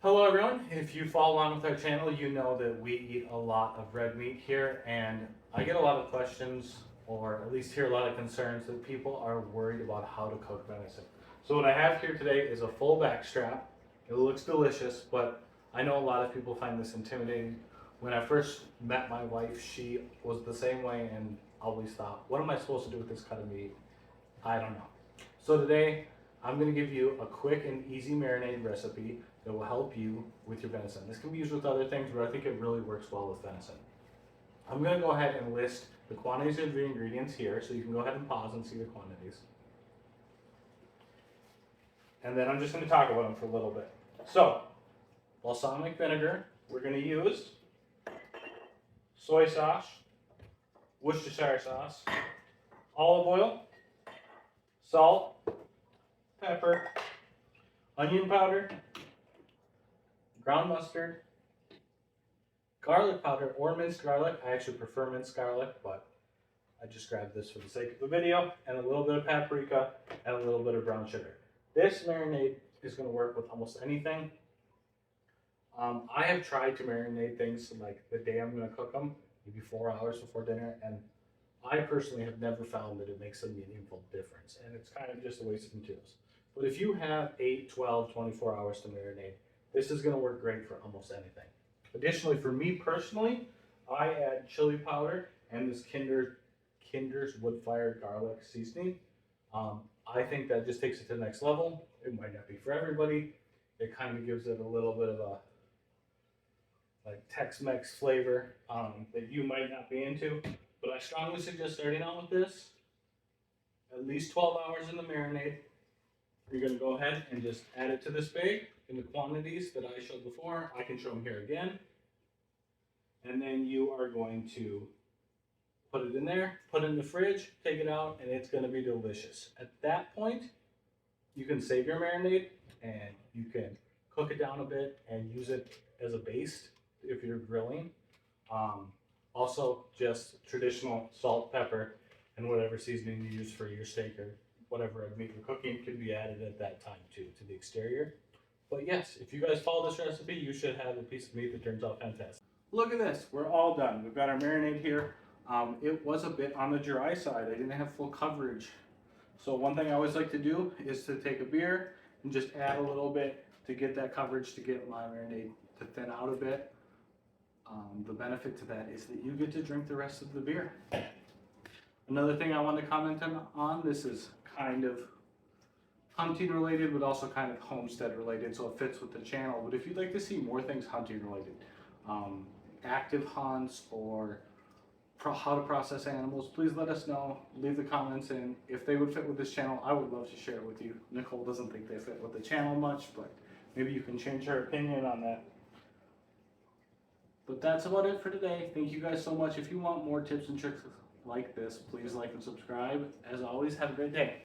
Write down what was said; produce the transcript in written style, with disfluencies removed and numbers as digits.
Hello everyone, if you follow along with our channel, you know that we eat a lot of red meat here, and I get a lot of questions, or at least hear a lot of concerns that people are worried about how to cook venison. So what I have here today is a full back strap. It looks delicious, but I know a lot of people find this intimidating. When I first met my wife, she was the same way and always thought, what am I supposed to do with this cut of meat? I don't know. So today, I'm going to give you a quick and easy marinade recipe that will help you with your venison. This can be used with other things, but I think it really works well with venison. I'm going to go ahead and list the quantities of the ingredients here, so you can go ahead and pause and see the quantities. And then I'm just going to talk about them for a little bit. So, balsamic vinegar, we're going to use soy sauce, Worcestershire sauce, olive oil, salt, pepper, onion powder, ground mustard, garlic powder or minced garlic. I actually prefer minced garlic, but I just grabbed this for the sake of the video, and a little bit of paprika and a little bit of brown sugar. This marinade is going to work with almost anything. I have tried to marinate things like the day I'm going to cook them, maybe 4 hours before dinner, and I personally have never found that it makes a meaningful difference, and it's kind of just a waste of materials. But if you have 8, 12, 24 hours to marinate, this is going to work great for almost anything. Additionally, for me personally, I add chili powder and this Kinder's wood-fired garlic seasoning. I think that just takes it to the next level. It might not be for everybody. It kind of gives it a little bit of a like Tex-Mex flavor that you might not be into. But I strongly suggest starting out with this. At least 12 hours in the marinade. You're going to go ahead and just add it to this bag in the quantities that I showed before. I can show them here again. And then you are going to put it in there, put it in the fridge, take it out, and it's going to be delicious. At that point, you can save your marinade and you can cook it down a bit and use it as a baste if you're grilling. Also, just traditional salt, pepper, and whatever seasoning you use for your steak or whatever meat you're cooking could be added at that time too to the exterior. But yes, if you guys follow this recipe, you should have a piece of meat that turns out fantastic. Look at this, we're all done. We've got our marinade here. It was a bit on the dry side. I didn't have full coverage. So one thing I always like to do is to take a beer and just add a little bit to get that coverage, to get my marinade to thin out a bit. The benefit to that is that you get to drink the rest of the beer. Another thing I want to comment on, this is kind of hunting related, but also kind of homestead related, so it fits with the channel. But if you'd like to see more things hunting related, active hunts or how to process animals, please let us know. Leave the comments in. If they would fit with this channel, I would love to share it with you. Nicole doesn't think they fit with the channel much, but maybe you can change her opinion on that. But that's about it for today. Thank you guys so much. If you want more tips and tricks like this, please like and subscribe. As always, have a great day.